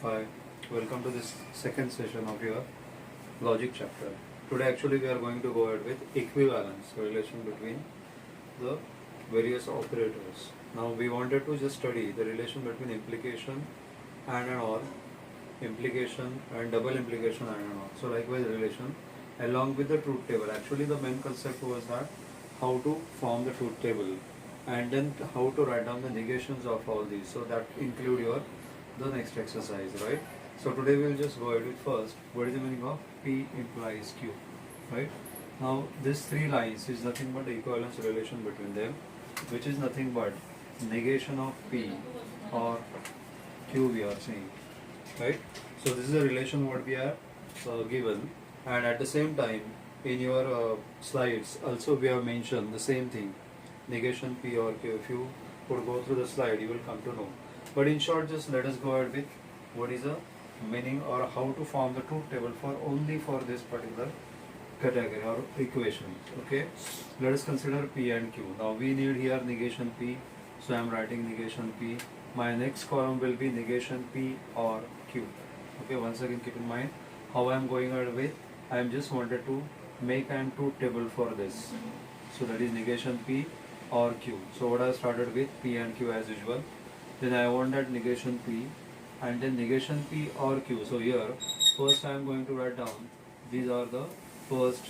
Hi, welcome to this second session of your logic chapter. Today actually we are going to go ahead with equivalence, relation between the various operators. Now we wanted to just study the relation between implication and an or, implication and double implication and an or. So likewise relation along with the truth table. Actually the main concept was that how to form the truth table and then how to write down the negations of all these. So that include your the next exercise, right? So today we will just go ahead with first what is the meaning of P implies Q, right? Now this three lines is nothing but the equivalence relation between them, which is nothing but negation of P or Q we are saying, right? So this is a relation what we are given, and at the same time in your slides also we have mentioned the same thing, negation P or Q. If you could go through the slide you will come to know. But in short, just let us go ahead with what is the meaning or how to form the truth table for only for this particular category or equation. Okay, let us consider P and Q. Now we need here negation P, so I am writing negation P. My next column will be negation P or Q. Okay, once again keep in mind how I am going ahead with. I am just wanted to make an truth table for this. So that is negation P or Q. So what I started with P and Q as usual. Then I want that negation P and then negation P or Q. So here first I am going to write down these are the first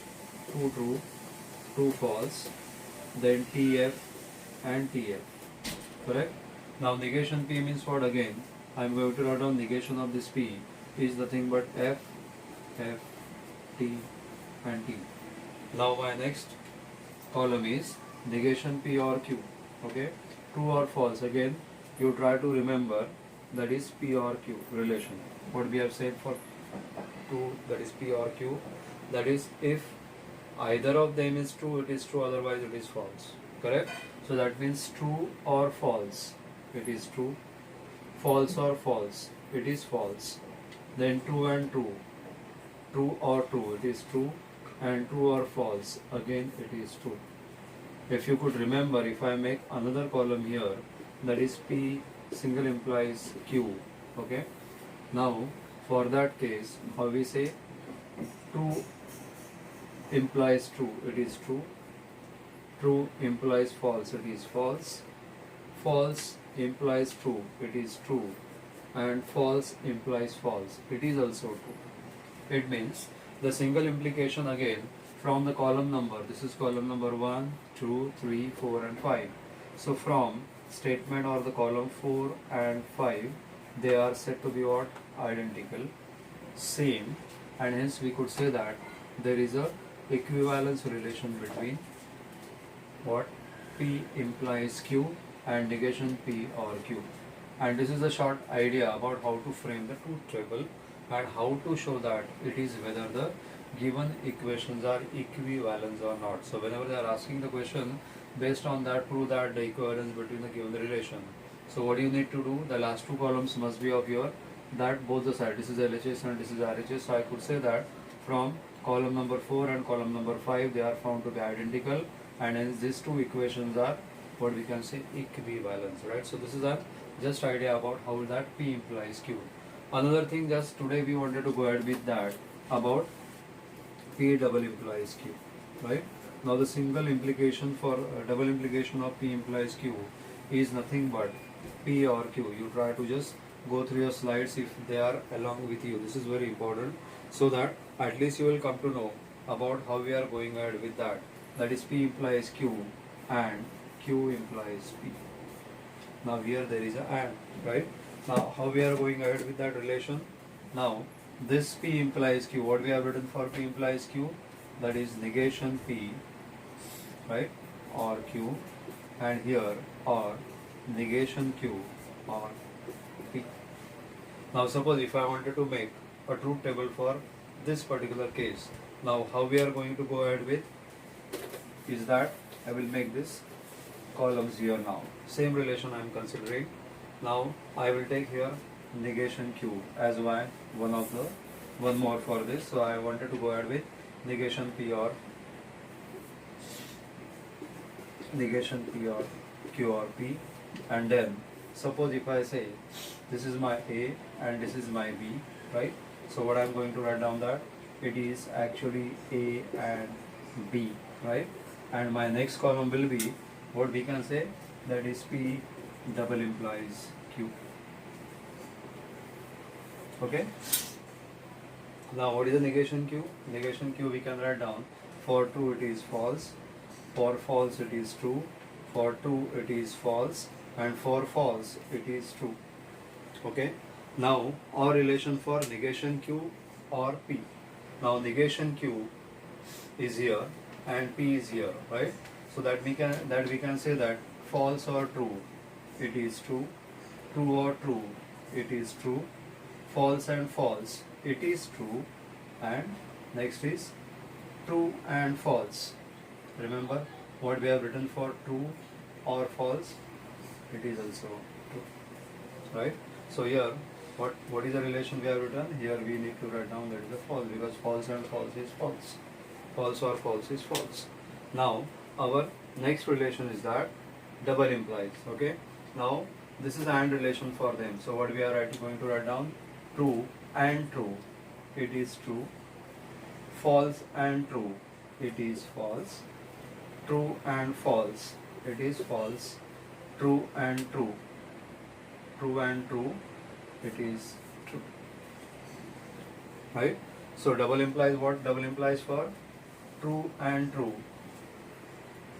two true, two false, then TF and TF, correct? Now negation P means what again? I am going to write down negation of this P is nothing but F, F, T and T. Now my next column is negation P or Q, okay? True or false, again you try to remember that is P or Q relation. What we have said for true, that is P or Q, that is if either of them is true it is true, otherwise it is false, correct? So that means true or false it is true, false or false it is false, then true and true, true or true it is true, and true or false again it is true. If you could remember, if I make another column here, that is P single implies Q, okay? Now for that case how we say true implies true it is true, true implies false it is false, false implies true it is true, and false implies false it is also true. It means the single implication again from the column number, this is column number 1, 2, 3, 4 and 5. So from statement or the column 4 and 5 they are said to be what? Identical, same, and hence we could say that there is a equivalence relation between what? P implies Q and negation P or Q. And this is a short idea about how to frame the truth table and how to show that it is whether the given equations are equivalent or not. So whenever they are asking the question, based on that prove that the equivalence between the given relation. So what you need to do, the last two columns must be of your that both the sides, this is LHS and this is RHS. So I could say that from column number 4 and column number 5 they are found to be identical, and hence these two equations are what we can say equivalence, right? So this is a just idea about how that P implies Q. Another thing, just today we wanted to go ahead with that about P double implies Q, right? Now the single implication for double implication of P implies Q is nothing but P or Q. You try to just go through your slides if they are along with you. This is very important so that at least you will come to know about how we are going ahead with that. That is P implies Q and Q implies P. Now here there is a and, right? Now how we are going ahead with that relation? Now this P implies Q, what we have written for P implies Q, that is negation P, right, or Q, and here or negation Q or P. Now suppose if I wanted to make a truth table for this particular case, now how we are going to go ahead with is that I will make this columns here now. Same relation I am considering. Now I will take here negation Q as one more for this. So I wanted to go ahead with negation P or Q or P, and then suppose if I say this is my A and this is my B, right? So what I'm going to write down that it is actually A and B, right? And my next column will be what we can say, that is P double implies Q. Okay. Now what is the negation Q? Negation Q we can write down, for true it is false, for false it is true, for true it is false, and for false it is true. Okay. Now our relation for negation Q or P. Now negation Q is here and P is here, right? So that we can say that false or true it is true, true or true it is true, false and false it is true, and next is true and false. Remember what we have written for true or false, it is also true, right? So here what is the relation we have written? Here we need to write down that is a false, because false and false is false, false or false is false. Now our next relation is that double implies. Okay. Now this is AND relation for them. So what we are going to write down, true and true it is true, false and true it is false, true and false it is false, true and true, true and true it is true, right? So double implies what? Double implies for true and true.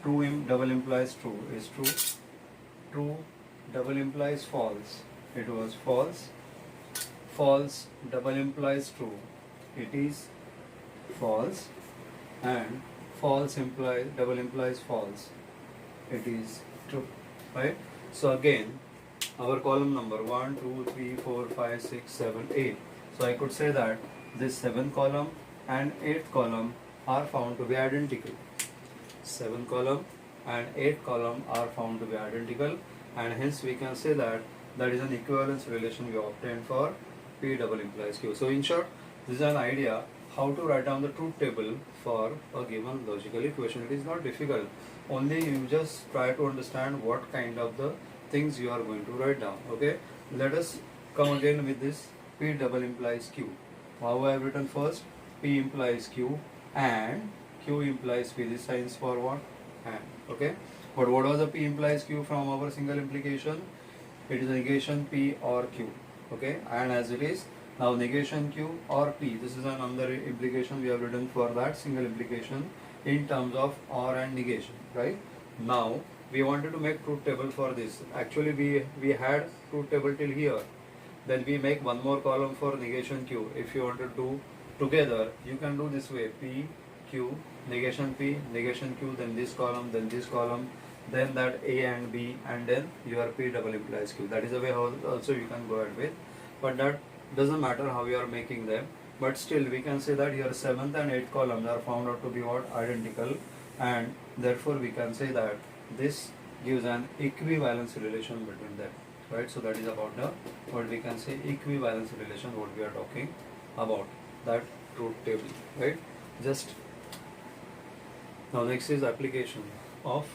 Double implies true is true, true double implies false, it was false, false double implies true, it is false, and false double implies false, it is true, right? So again our column number 1, 2, 3, 4, 5, 6, 7, 8. So I could say that this 7th column and 8th column are found to be identical. 7th column and 8th column are found to be identical, and hence we can say that that is an equivalence relation we obtained for P double implies Q. So in short, this is an idea how to write down the truth table for a given logical equation. It is not difficult, only you just try to understand what kind of the things you are going to write down. Okay, let us come again with this P double implies Q. How I have written first, P implies Q and Q implies P. This signs for what? And. Okay, but what was the P implies Q from our single implication? It is negation P or Q. Okay, and as it is now negation Q or P, this is another implication we have written for that single implication in terms of or and negation, right? Now we wanted to make truth table for this. Actually we had truth table till here, then we make one more column for negation Q. If you want to do together, you can do this way, P Q negation P negation Q, then this column, then that A and B, and then your P double implies Q. That is the way how also you can go ahead with, but that doesn't matter how you are making them, but still we can say that your 7th and 8th columns are found out to be what? Identical, and therefore we can say that this gives an equivalence relation between them, right? So that is about the what we can say equivalence relation, what we are talking about, that truth table, right? Just now next is application of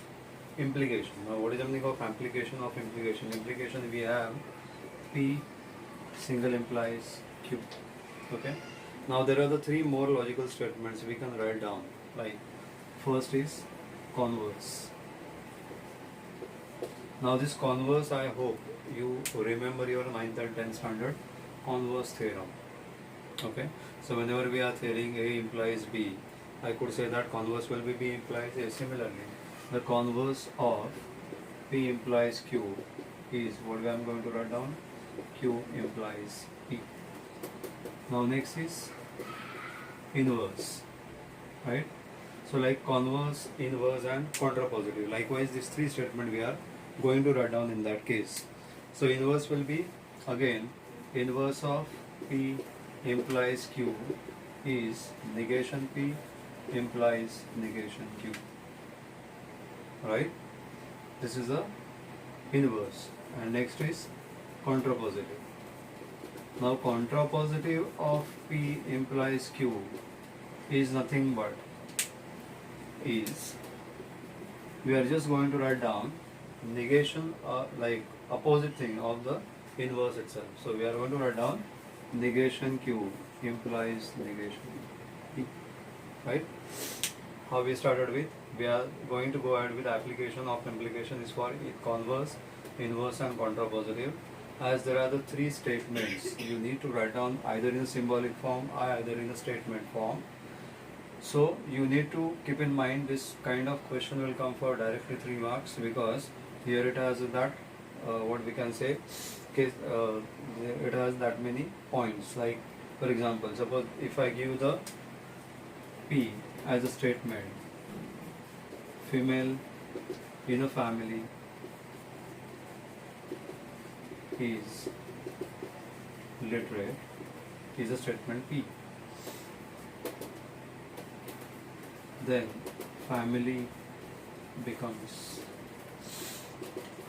implication. Now what is the meaning of application of implication? Implication we have P single implies Q. Okay. Now there are the 3 more logical statements we can write down. Like first is converse. Now this converse, I hope you remember your 9th and 10th standard converse theorem. Okay. So whenever we are theoring A implies B, I could say that converse will be B implies A. Similarly, the converse of P implies Q is what I am going to write down, Q implies P. Now next is inverse, right? So like converse, inverse and contrapositive. Likewise these 3 statements we are going to write down in that case. So inverse will be again inverse of P implies Q is negation P implies negation Q, right? This is the inverse, and next is contrapositive. Now contrapositive of P implies Q is nothing but is, we are just going to write down negation, like opposite thing of the inverse itself. So we are going to write down negation Q implies negation P, right? How we started with, we are going to go ahead with application of implication is for converse, inverse and contrapositive. As there are the three statements, you need to write down either in a symbolic form or either in a statement form. So you need to keep in mind this kind of question will come for directly 3 marks, because here it has that what we can say case, it has that many points. Like for example, suppose if I give the P as a statement, female in a family is literate, is a statement P. Then family becomes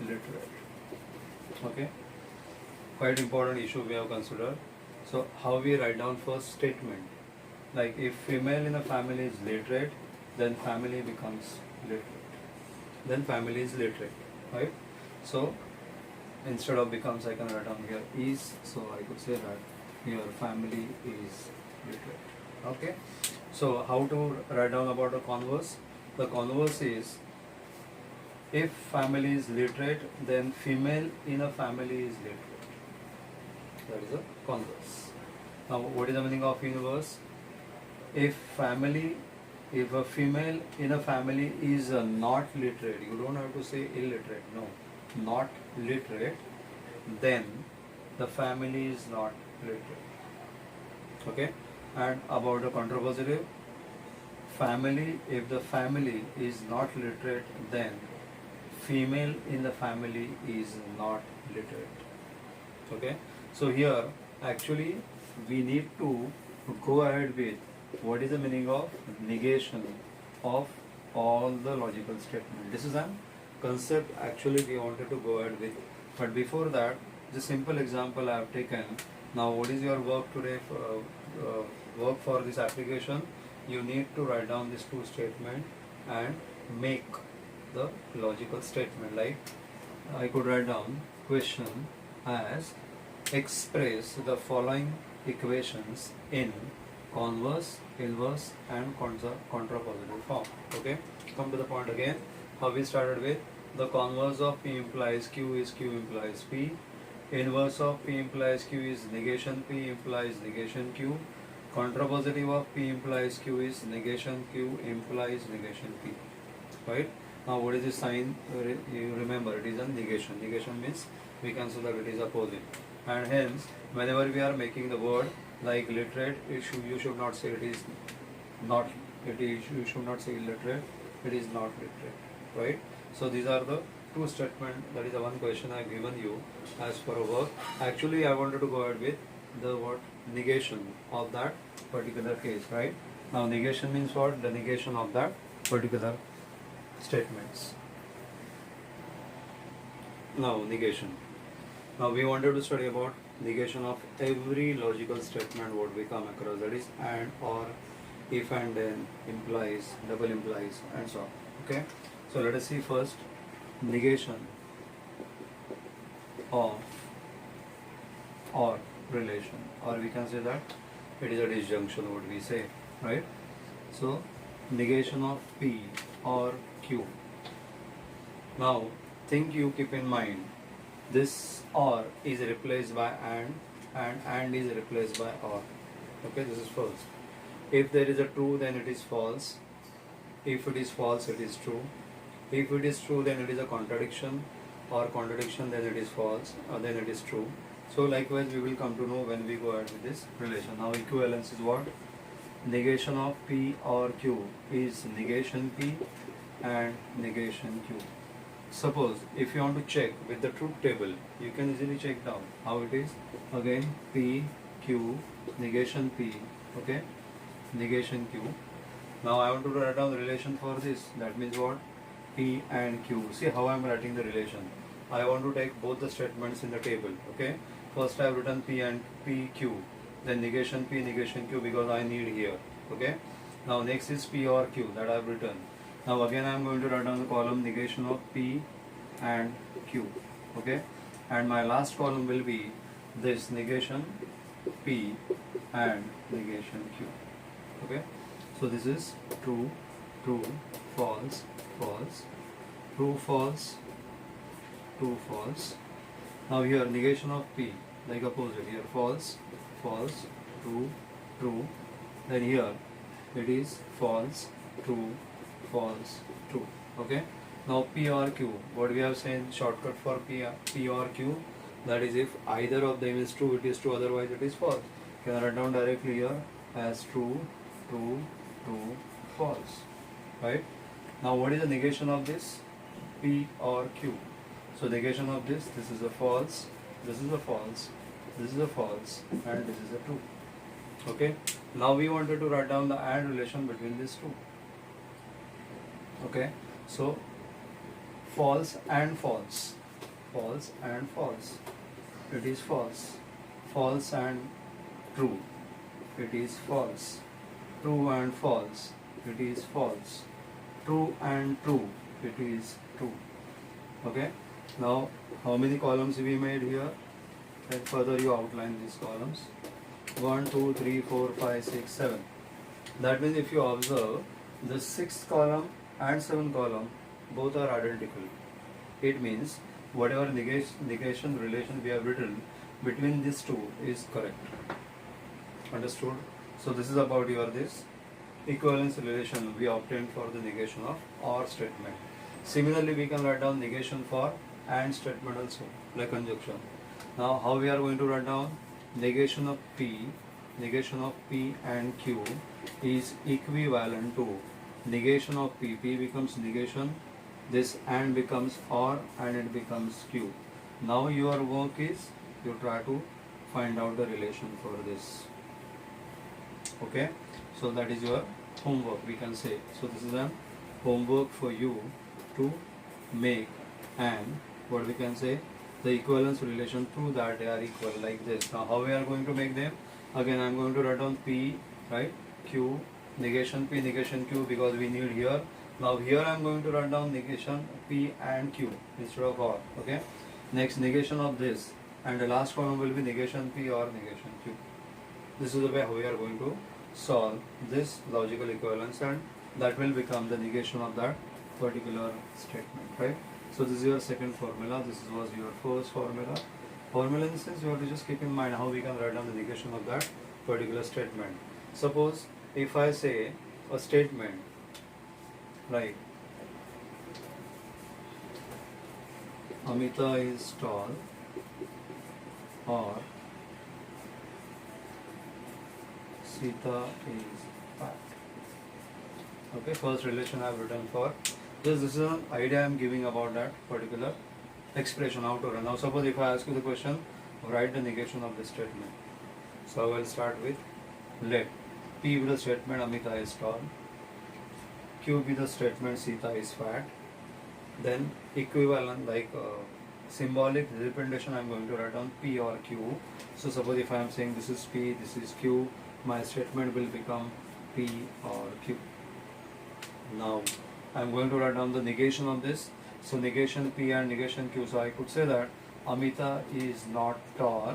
literate. Okay, quite important issue we have considered. So how we write down first statement, like if female in a family is literate, then family becomes literate, then family is literate, right? So instead of becomes, I can write down here is, so I could say that your family is literate. Okay, so how to write down about the converse? The converse is, if family is literate, then female in a family is literate. That is a converse. Now what is the meaning of inverse? If a female in a family is not literate, you don't have to say illiterate, no, not literate, then the family is not literate. Okay, and about the contrapositive, family, if the family is not literate, then female in the family is not literate. Okay, so here actually we need to go ahead with what is the meaning of negation of all the logical statements. This is a concept actually we wanted to go ahead with, but before that, the simple example I have taken. Now what is your work today work for this application? You need to write down these two statements and make the logical statement. Like I could write down question as express the following equations in converse, inverse and contrapositive form. Okay, come to the point again. How we started with, the converse of P implies Q is Q implies P. Inverse of P implies Q is negation P implies negation Q. Contrapositive of P implies Q is negation Q implies negation P. Right? Now what is the sign? You remember it is a negation. Negation means we can say that it is opposite. And hence whenever we are making the word like literate, you should not say it is not, you should not say illiterate, it is not literate. Right? So these are the two statements. That is the one question I have given you as for a work. Actually I wanted to go ahead with the what negation of that particular case, right? Now negation means what? The negation of that particular statements. Now negation. Now we wanted to study about negation of every logical statement what we come across, that is and, or, if and then, implies, double implies and so on. Okay, so let us see first negation of or relation, or we can say that it is a disjunction what we say, right? So negation of P or Q. Now think, you keep in mind this or is replaced by and is replaced by or. Okay, this is false. If there is a true, then it is false. If it is false, it is true. If it is true, then it is a contradiction, or contradiction, then it is false, or then it is true. So likewise we will come to know when we go ahead with this relation. Now equivalence is what? Negation of P or Q is negation P and negation Q. Suppose if you want to check with the truth table, you can easily check down how it is. Again P, Q, negation P, okay, negation Q. Now I want to write down the relation for this. That means what? P and Q. See how I am writing the relation. I want to take both the statements in the table. Okay. First I have written P and P, Q. Then negation P, negation Q, because I need here. Okay. Now next is P or Q that I have written. Now again I am going to write down the column negation of P and Q. Okay, and my last column will be this negation P and negation Q. Okay, so this is true, true, false, false, true, false, true, false. Now here negation of P, like opposite, here false, false, true, true. Then here it is false, true, false, true. Okay. Now P or Q, what we have said shortcut for P or Q, that is if either of them is true, it is true, otherwise it is false. Can write down directly here as true, true, true, false. Right? Now what is the negation of this? P or Q. So negation of this is a false, this is a false, this is a false, and this is a true. Okay. Now we wanted to write down the AND relation between these two. Okay. So false and false, false and false, it is false, false and true, it is false, true and false, it is false, true and true, it is true. Okay. Now how many columns we made here? Then further you outline these columns. 1, 2, 3, 4, 5, 6, 7. That means if you observe the 6th column and 7th column, both are identical. It means whatever negation relation we have written between these two is correct. Understood? So this is about your this equivalence relation we obtained for the negation of OR statement. Similarly, we can write down negation for AND statement also, like conjunction. Now how we are going to write down? Negation of P and Q is equivalent to negation of P. P becomes negation, this AND becomes OR, and it becomes Q. Now your work is you try to find out the relation for this. Okay, so that is your homework, we can say. So this is a homework for you to make, and what we can say, the equivalence relation, prove that they are equal like this. Now how we are going to make them? Again I am going to write down P, right, Q, negation P, negation Q, because we need here. Now here I am going to write down negation P and Q instead of OR. Okay, next negation of this, and the last column will be negation P or negation Q. This is the way how we are going to solve this logical equivalence, and that will become the negation of that particular statement, right? So this is your second formula, this was your first formula. Formula in the sense you have to just keep in mind how we can write down the negation of that particular statement. Suppose if I say a statement, right, Amita is tall, or Sita is fat. Okay, first relation I have written for this is an idea I am giving about that particular expression, how to run. Now suppose if I ask you the question, write the negation of this statement. So I will start with, let P be the statement Amita is tall, Q be the statement Sita is fat, then equivalent like symbolic representation I am going to write down P or Q. So suppose if I am saying this is P, this is Q, my statement will become P or Q. Now I am going to write down the negation of this. So negation P and negation Q. So I could say that Amita is not tall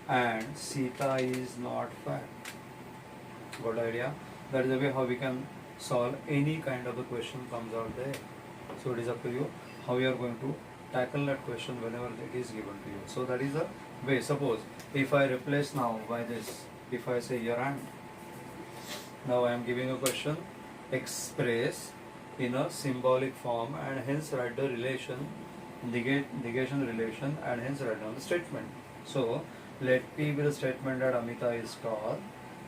and Sita is not fat. Got idea? That is the way how we can solve any kind of the question comes out there. So it is up to you how you are going to tackle that question whenever it is given to you. So that is the way. Suppose if I replace now by this, if I say your AND. Now I am giving a question, express in a symbolic form, and hence write the relation, negation relation, and hence write down the statement. So let P be the statement that Amita is tall,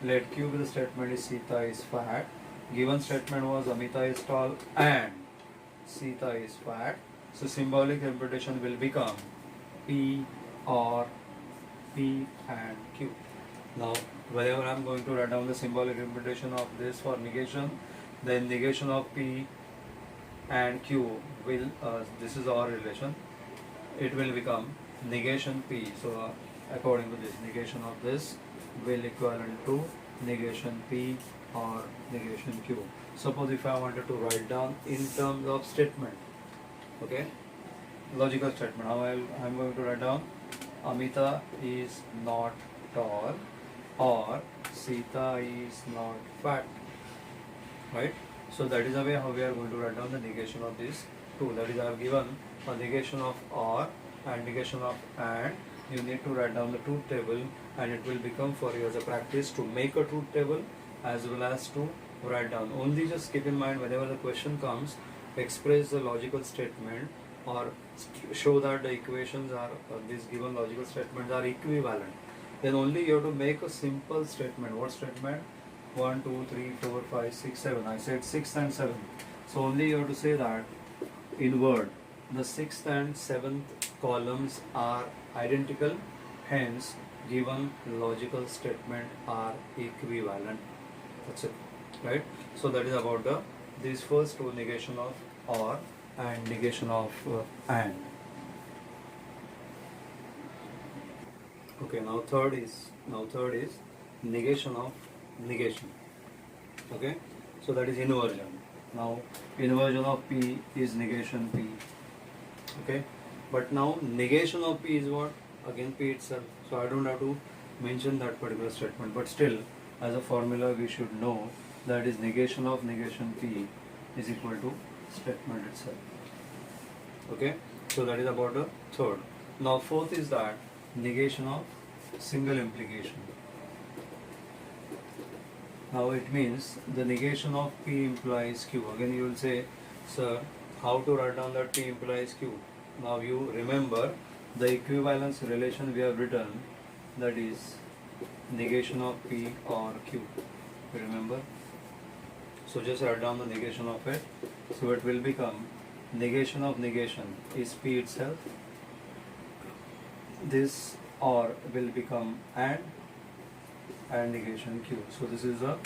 let Q be the statement is Sita is fat. Given statement was Amita is tall and Sita is fat. So symbolic representation will become P or P and Q. Now whenever I am going to write down the symbolic representation of this for negation, then negation of P and Q will, this is our relation, it will become negation P. So according to this, negation of this will equivalent to negation P or negation Q. Suppose if I wanted to write down in terms of statement, okay, logical statement. How I'm going to write down Amita is not tall or Sita is not fat, right? So that is the way how we are going to write down the negation of these two. That is, I have given a negation of or and negation of and. You need to write down the truth table, and it will become for you as a practice to make a truth table as well as to write down. Only just keep in mind, whenever the question comes, express the logical statement or show that the equations are these given logical statements are equivalent. Then only you have to make a simple statement. What statement? 1, 2, 3, 4, 5, 6, 7. I said 6 and 7. So only you have to say that in word the 6th and 7th columns are identical, hence given logical statement are equivalent. That's it, right? So that is about the these first two, negation of or and negation of and. Okay, now third is negation of negation. Okay, so that is inversion. Now inversion of P is negation P. Okay, but now negation of P is what? Again P itself. So I don't have to mention that particular statement, but still as a formula we should know that is negation of negation P is equal to statement itself. Okay, so that is about the third. Now fourth is that negation of single implication. Now it means the negation of P implies Q. Again you will say, sir, how to write down that P implies Q? Now you remember the equivalence relation we have written, that is negation of P or Q. Remember? So just write down the negation of it. So it will become negation of negation is P itself. This or will become and negation Q. So this is the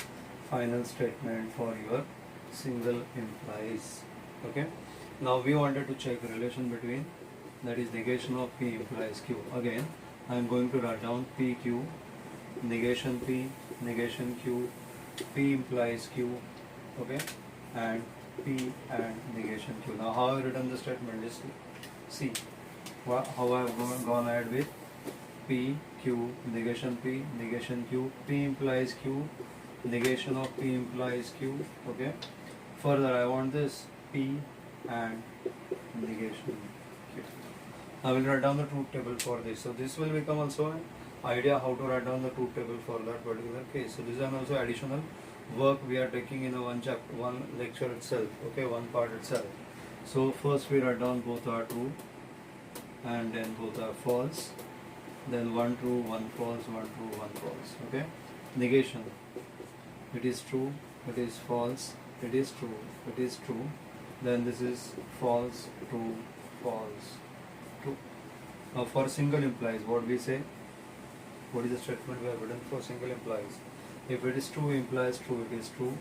final statement for your single implies. Okay. Now we wanted to check the relation between, that is negation of P implies Q. Again I am going to write down PQ, negation P, negation Q, P implies Q, okay, and P and negation Q. Now how I have written the statement, just see how I have gone ahead with P, Q, negation P, negation Q, P implies Q, negation of P implies Q, okay. Further I want this P and negation Q. I will write down the truth table for this. So this will become also an idea how to write down the truth table for that particular case. So this is also additional work we are taking in a one lecture itself, okay, one part itself. So first we write down both are true and then both are false. Then one true, one false, one true, one false. Okay. Negation. It is true, it is false, it is true, it is true. Then this is false, true, false, true. Now for single implies, what we say? What is the statement we have written for single implies? If it is true implies true, it is true.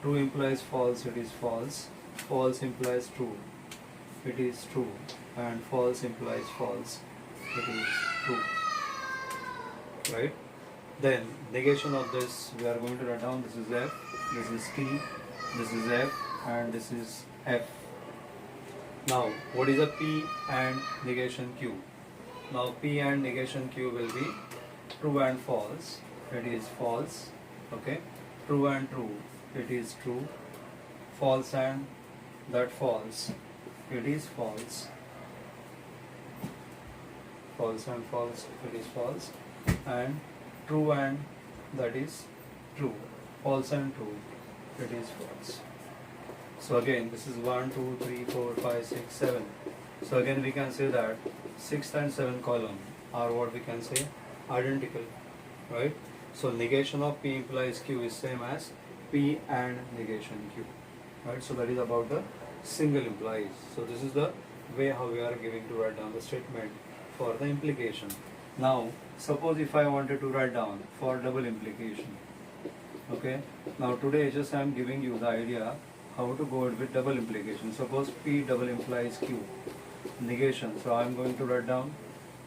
True implies false, it is false. False implies true, it is true. And false implies false, it is true. Right? Then negation of this we are going to write down. This is F, this is T, this is F, and this is F. Now what is a P and negation Q? Now P and negation Q will be true and false, it is false, okay. True and true, it is true. False and that false, it is false. False and false, it is false. And true and that is true. False and true, it is false. So again this is 1, 2, 3, 4, 5, 6, 7. So again we can say that 6th and 7th column are what we can say identical, right? So negation of P implies Q is same as P and negation Q, right? So that is about the single implies. So this is the way how we are giving to write down the statement for the implication. Now suppose if I wanted to write down for double implication, okay. Now today just I am giving you the idea how to go with double implication. Suppose P double implies Q, negation. So I am going to write down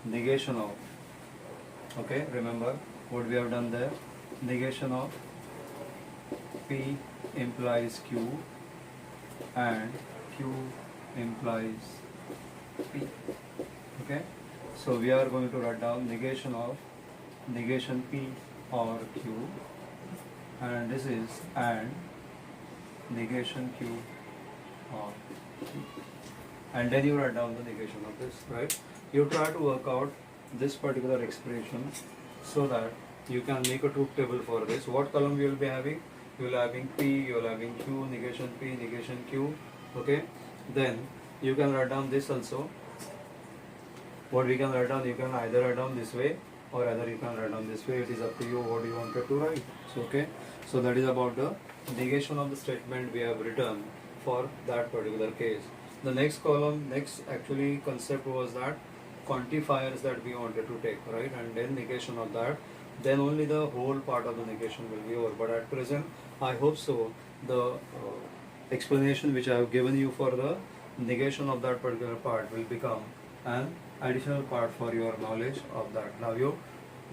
negation of, okay, remember what we have done there, negation of P implies Q and Q implies P. Okay, so we are going to write down negation of negation P or Q, and this is and negation Q or P. And then you write down the negation of this, right? You try to work out this particular expression so that you can make a truth table for this. What column you will be having? You will having P, you will having Q, negation P, negation Q. Okay, then you can write down this also. What we can write down, you can either write down this way or either you can write down this way. It is up to you what you wanted to write. So okay, so that is about the negation of the statement we have written for that particular case. The next column, next actually concept was that quantifiers that we wanted to take, right? And then negation of that, then only the whole part of the negation will be over. But at present, I hope so, the explanation which I have given you for the negation of that particular part will become an additional part for your knowledge of that. Now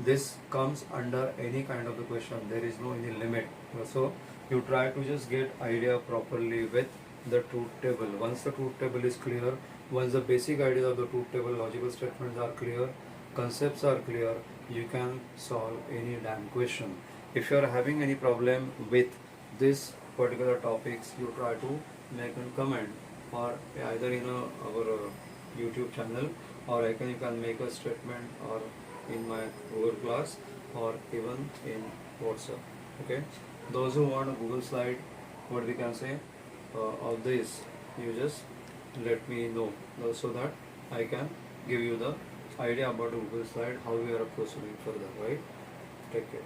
this comes under any kind of the question. There is no any limit. So you try to just get idea properly with the truth table. Once the truth table is clear, once the basic ideas of the truth table, logical statements are clear, concepts are clear, you can solve any damn question. If you are having any problem with this particular topics, you try to make a comment or either in our YouTube channel, or you can make a statement or in my Google class or even in WhatsApp. Okay, those who want a Google slide, what we can say of this, you just let me know so that I can give you the idea about the Google slide, how we are proceeding further, right? Take care.